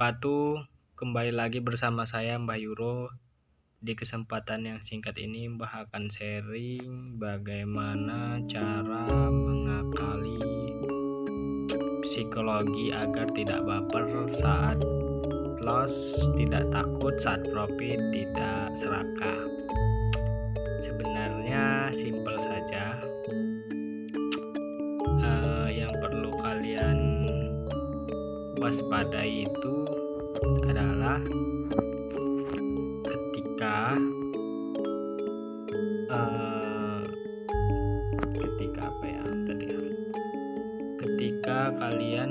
wabarakatuh. Kembali lagi bersama saya Mbah Yuro. Di kesempatan yang singkat ini Mbah akan sharing bagaimana cara mengakali psikologi agar tidak baper saat loss, tidak takut saat profit, tidak serakah. Sebenarnya simpel saja. Yang perlu kalian waspadai itu adalah ketika ketika kalian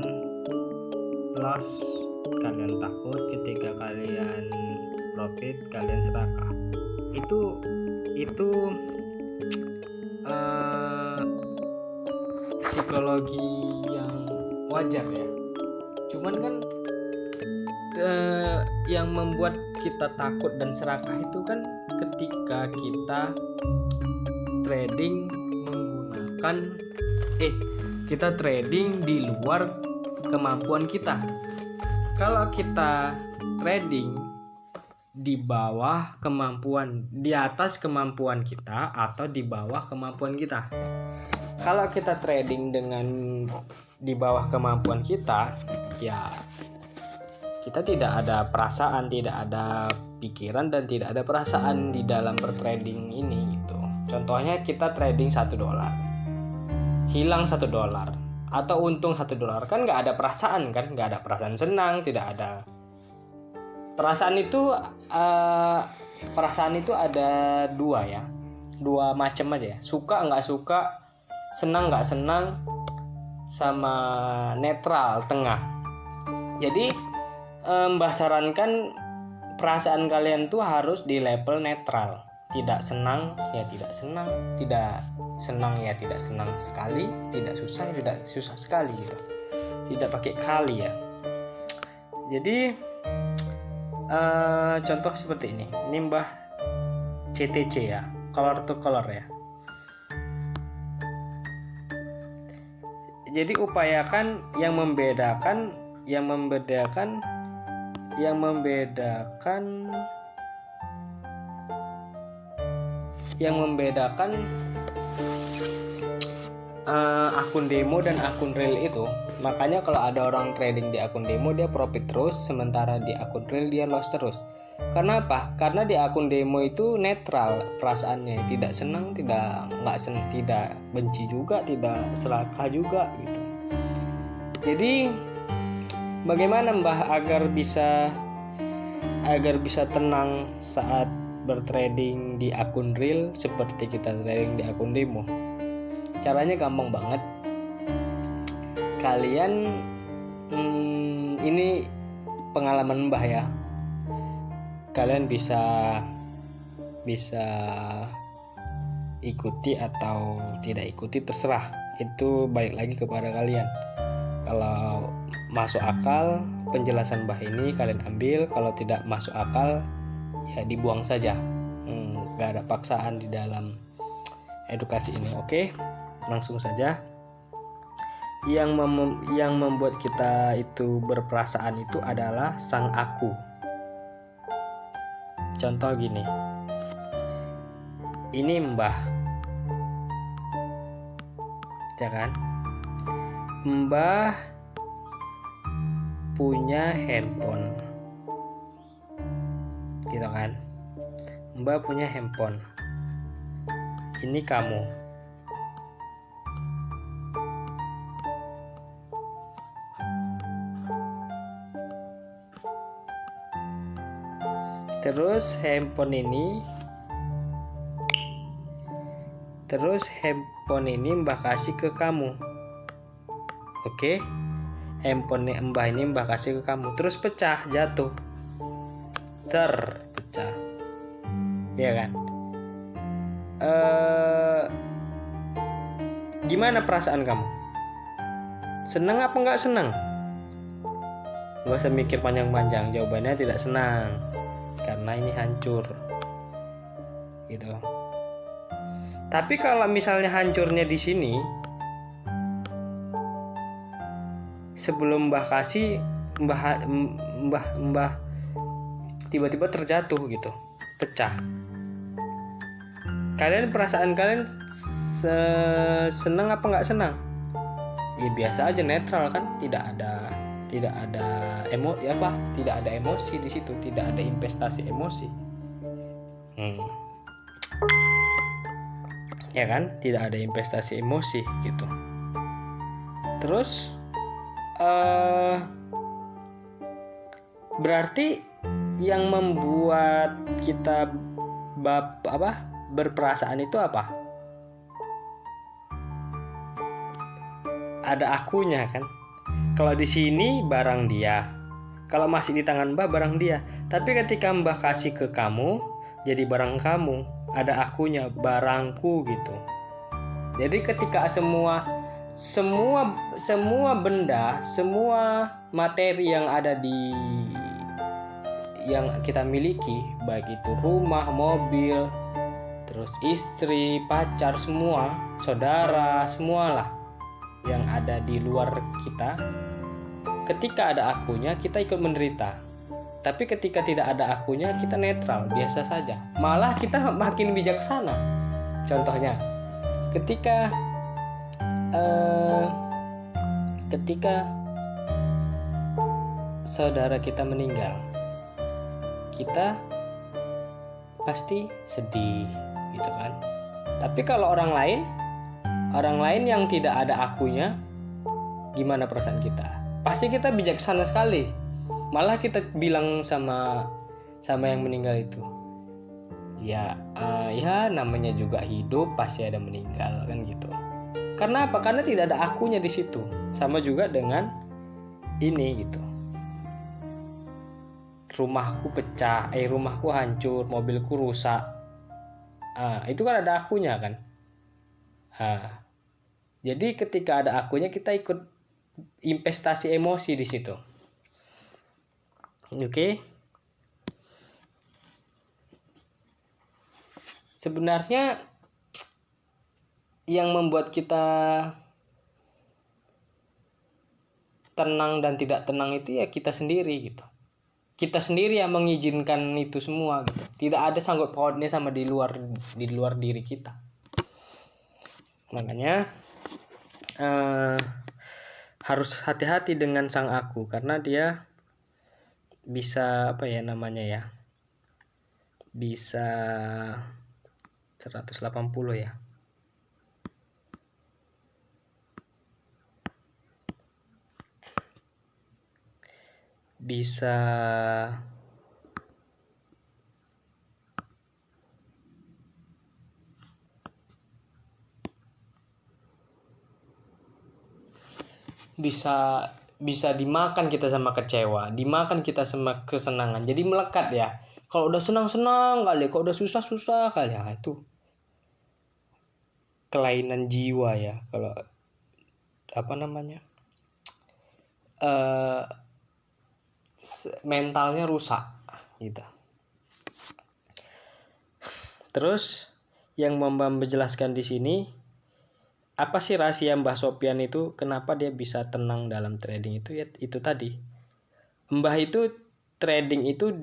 loss kalian takut, ketika kalian profit kalian serakah. Itu psikologi yang wajar ya. Cuman kan yang membuat kita takut dan serakah itu kan ketika kita trading menggunakan kita trading di luar kemampuan kita. Kalau kita trading di bawah kemampuan, di atas kemampuan kita atau di bawah kemampuan kita. Kalau kita trading dengan di bawah kemampuan kita, ya kita tidak ada perasaan, tidak ada pikiran, dan tidak ada perasaan di dalam bertrading ini gitu. Contohnya kita trading $1, hilang $1 atau untung $1, kan nggak ada perasaan kan, nggak ada perasaan senang, tidak ada perasaan itu. Perasaan itu ada dua macam aja ya, suka nggak suka, senang nggak senang, sama netral tengah. Jadi Mbah sarankan perasaan kalian tuh harus di level netral. Tidak senang ya tidak senang, tidak senang ya tidak senang sekali, tidak susah ya tidak susah sekali gitu. Tidak pakai kali ya. Jadi contoh seperti ini. Ini Mbah CTC ya, color to color ya. Jadi upayakan yang membedakan akun demo dan akun real itu. Makanya kalau ada orang trading di akun demo dia profit terus, sementara di akun real dia loss terus. Karena apa? Karena di akun demo itu netral perasaannya, tidak senang, tidak benci juga, tidak serakah juga gitu. Jadi bagaimana Mbah agar bisa tenang saat bertrading di akun real seperti kita trading di akun demo? Caranya gampang banget. Kalian ini pengalaman Mbah ya. Kalian bisa ikuti atau tidak ikuti terserah. Itu balik lagi kepada kalian. Kalau masuk akal penjelasan Mbah ini kalian ambil, kalau tidak masuk akal ya dibuang saja. Gak ada paksaan di dalam edukasi ini. Oke, langsung saja. Yang membuat kita itu berperasaan itu adalah sang aku. Contoh gini, ini Mbah, ya kan? Mbah punya handphone, gitu kan? Mbah punya handphone. Ini kamu. Terus handphone ini Mbah kasih ke kamu. Oke. Handphone Mbah ini Mbah kasih ke kamu. Terus pecah, jatuh. Terpecah. Iya kan? Gimana perasaan kamu? Senang apa enggak senang? Gak usah mikir panjang-panjang. Jawabannya tidak senang. Karena ini hancur gitu. Tapi kalau misalnya hancurnya di sini, sebelum Mbah kasih, mbah tiba-tiba terjatuh gitu, pecah. Perasaan kalian senang apa nggak senang? Ya biasa aja, netral kan, tidak ada tidak ada emosi di situ, tidak ada investasi emosi. Ya kan, tidak ada investasi emosi gitu. Terus berarti yang membuat kita berperasaan itu apa? Ada akunya kan. Kalau di sini barang dia, kalau masih di tangan Mbah barang dia. Tapi ketika Mbah kasih ke kamu, jadi barang kamu, ada akunya, barangku gitu. Jadi ketika semua benda, semua materi yang ada yang kita miliki, baik itu rumah, mobil, terus istri, pacar, semua, saudara, semualah yang ada di luar kita, ketika ada akunya kita ikut menderita. Tapi ketika tidak ada akunya kita netral, biasa saja. Malah kita makin bijaksana. Contohnya, ketika saudara kita meninggal, kita pasti sedih gitu kan. Tapi kalau orang lain yang tidak ada akunya, gimana perasaan kita? Pasti kita bijaksana sekali. Malah kita bilang sama yang meninggal itu, ya namanya juga hidup, pasti ada meninggal kan gitu. Karena apa? Karena tidak ada akunya di situ. Sama juga dengan ini gitu. Rumahku pecah, rumahku hancur, mobilku rusak. Itu kan ada akunya kan. Jadi ketika ada akunya kita ikut investasi emosi di situ. Oke. Sebenarnya yang membuat kita tenang dan tidak tenang itu ya kita sendiri gitu. Kita sendiri yang mengizinkan itu semua gitu. Tidak ada sangkut pautnya sama di luar diri kita. Makanya harus hati-hati dengan sang aku, karena dia bisa bisa 180 ya. Bisa dimakan kita sama kecewa, dimakan kita sama kesenangan. Jadi melekat ya. Kalau udah senang-senang kali, kalau udah susah-susah kali, ya itu kelainan jiwa ya. Kalau mentalnya rusak gitu. Terus yang Mbah menjelaskan di sini, apa sih rahasia Mbah Sopyan itu, kenapa dia bisa tenang dalam trading itu? Ya itu tadi, Mbah itu trading itu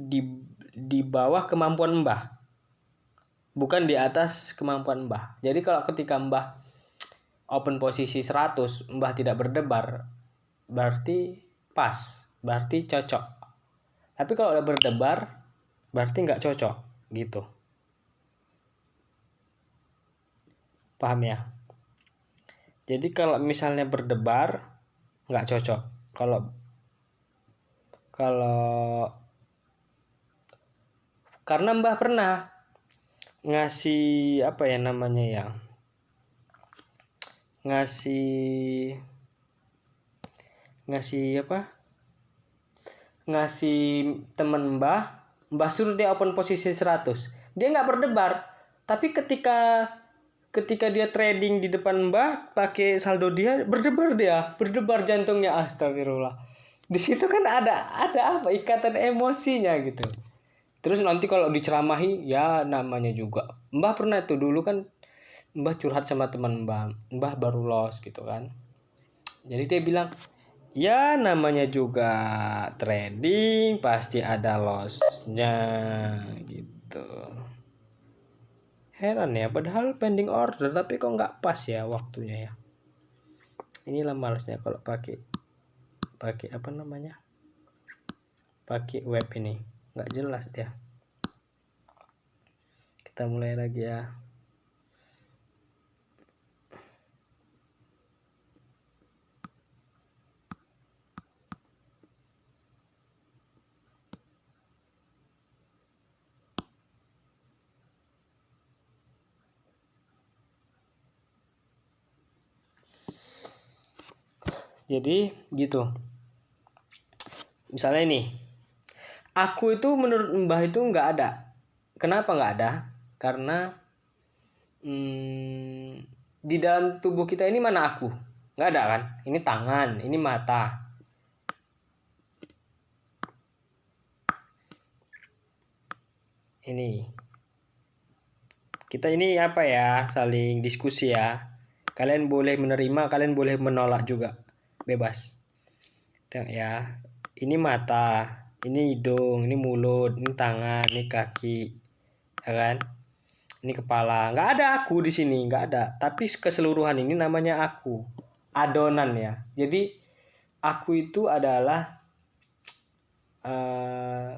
di bawah kemampuan Mbah, bukan di atas kemampuan Mbah. Jadi kalau ketika Mbah open posisi 100, Mbah tidak berdebar, berarti pas, berarti cocok. Tapi kalau udah berdebar, berarti nggak cocok gitu. Paham ya? Jadi kalau misalnya berdebar, nggak cocok. Kalau karena Mbah pernah ngasih ngasih temen Mbah suruh dia open posisi 100. Dia nggak berdebar, tapi ketika dia trading di depan Mbah pakai saldo dia berdebar jantungnya, astagfirullah. Di situ kan ada ikatan emosinya gitu. Terus nanti kalau diceramahi, ya namanya juga Mbah pernah itu dulu kan, Mbah curhat sama teman Mbah baru los gitu kan. Jadi dia bilang, Ya namanya juga trading pasti ada lossnya gitu. Heran ya, padahal pending order tapi kok nggak pas ya waktunya ya. Inilah malesnya kalau pakai apa namanya, pakai web ini nggak jelas ya. Kita mulai lagi ya. Jadi gitu. Misalnya ini, aku itu menurut Mbah itu nggak ada. Kenapa nggak ada? Karena di dalam tubuh kita ini mana aku? Nggak ada kan? Ini tangan, ini mata. Ini. Kita ini apa ya? Saling diskusi ya. Kalian boleh menerima, kalian boleh menolak juga. Bebas. Tengok ya. Ini mata, ini hidung, ini mulut, ini tangan, ini kaki. Ya kan? Ini kepala. Nggak ada aku di sini, nggak ada. Tapi keseluruhan ini namanya aku. Adonan ya. Jadi aku itu adalah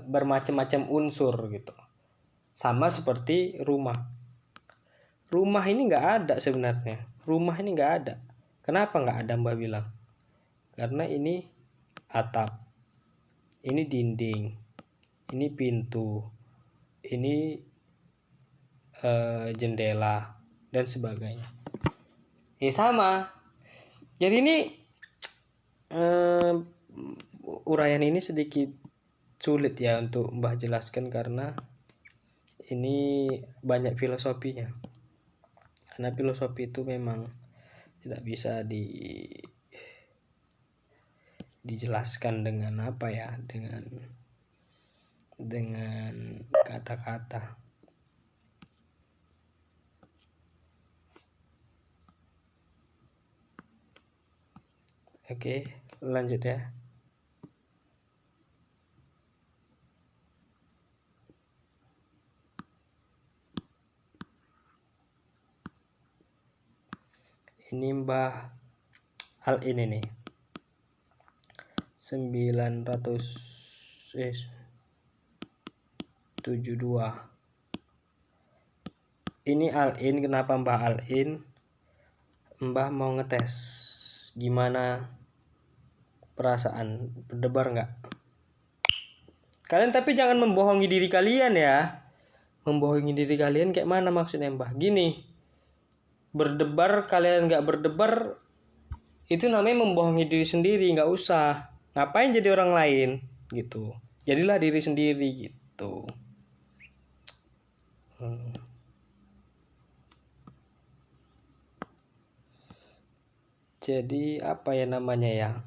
bermacam-macam unsur gitu. Sama seperti rumah. Rumah ini nggak ada sebenarnya. Rumah ini nggak ada. Kenapa nggak ada Mbak bilang? Karena ini atap, ini dinding, ini pintu, ini jendela dan sebagainya. Ini sama. Jadi ini uraian ini sedikit sulit ya untuk Mbah jelaskan karena ini banyak filosofinya. Karena filosofi itu memang tidak bisa dijelaskan dengan apa ya, dengan kata-kata. Oke, lanjut ya. Ini Mbah Al ini nih. 972. Ini Al-in, kenapa Mbah Al-in? Mbah mau ngetes gimana perasaan, berdebar nggak? Kalian tapi jangan membohongi diri kalian ya. Membohongi diri kalian kayak mana maksudnya Mbah? Gini, berdebar kalian nggak berdebar itu namanya membohongi diri sendiri, nggak usah. Ngapain jadi orang lain gitu. Jadilah diri sendiri gitu. Jadi apa ya namanya ya?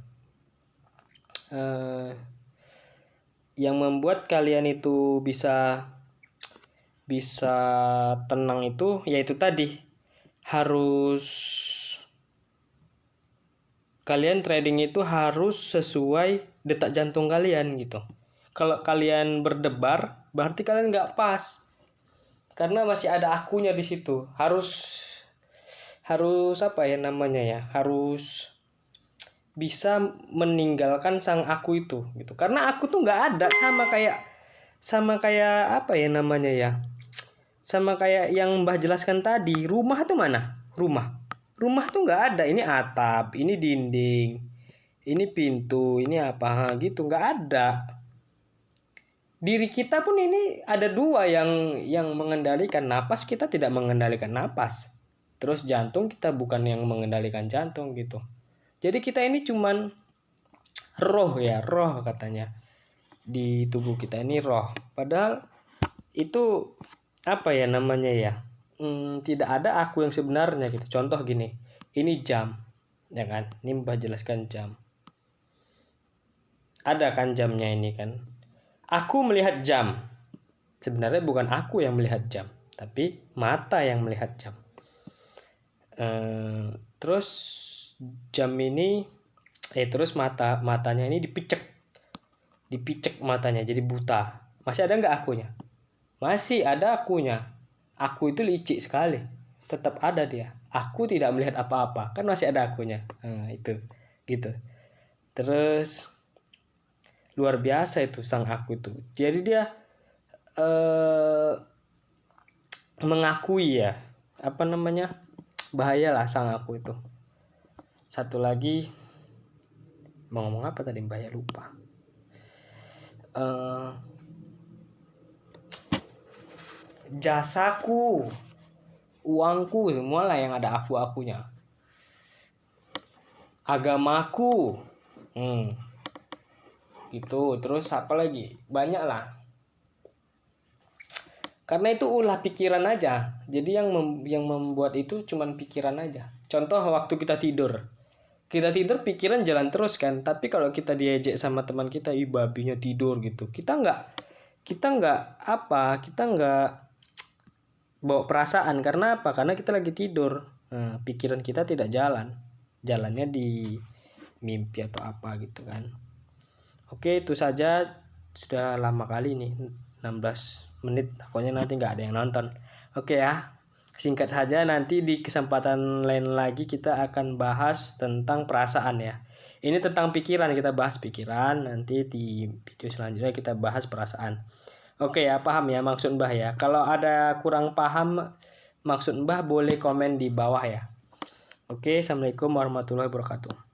Yang membuat kalian itu bisa tenang itu yaitu tadi harus kalian trading itu harus sesuai detak jantung kalian gitu. Kalau kalian berdebar berarti kalian nggak pas karena masih ada akunya di situ. Harus apa ya namanya ya, harus bisa meninggalkan sang aku itu gitu. Karena aku tuh nggak ada, sama kayak apa ya namanya ya, sama kayak yang Mbah jelaskan tadi. Rumah tuh mana? Rumah tuh nggak ada. Ini atap, ini dinding, ini pintu, ini apa gitu, nggak ada. Diri kita pun ini ada dua yang mengendalikan. Napas kita tidak mengendalikan napas. Terus jantung kita bukan yang mengendalikan jantung gitu. Jadi kita ini cuman roh ya, roh katanya. Di tubuh kita ini roh. Padahal itu apa ya namanya ya? Tidak ada aku yang sebenarnya gitu. Contoh gini, ini jam, ya kan? Ini Mbah jelaskan jam. Ada kan jamnya ini kan? Aku melihat jam. Sebenarnya bukan aku yang melihat jam, tapi mata yang melihat jam. Terus jam ini Terus matanya ini dipicek matanya jadi buta. Masih ada nggak akunya? Masih ada akunya. Aku itu licik sekali, tetap ada dia. Aku tidak melihat apa-apa, kan masih ada akunya. Nah, itu gitu. Terus luar biasa itu sang aku itu. Jadi dia mengakui ya, apa namanya, bahayalah sang aku itu. Satu lagi mau ngomong apa tadi, bahaya lupa. Jasaku, uangku, semualah yang ada aku-akunya. Agamaku, itu. Terus apa lagi, banyak lah. Karena itu ulah pikiran aja. Jadi yang membuat itu cuman pikiran aja. Contoh waktu kita tidur pikiran jalan terus kan. Tapi kalau kita diejek sama teman kita, ih babinya tidur gitu, kita nggak bawa perasaan. Karena apa? Karena kita lagi tidur. Nah, pikiran kita tidak jalannya di mimpi atau apa gitu kan. Oke, itu saja. Sudah lama kali nih, 16 menit. Pokoknya nanti nggak ada yang nonton. Oke ya, singkat saja. Nanti di kesempatan lain lagi kita akan bahas tentang perasaan ya. Ini tentang pikiran, kita bahas pikiran. Nanti di video selanjutnya kita bahas perasaan. Oke ya, paham ya maksud Mbah ya. Kalau ada kurang paham maksud Mbah, boleh komen di bawah ya. Oke, assalamualaikum warahmatullahi wabarakatuh.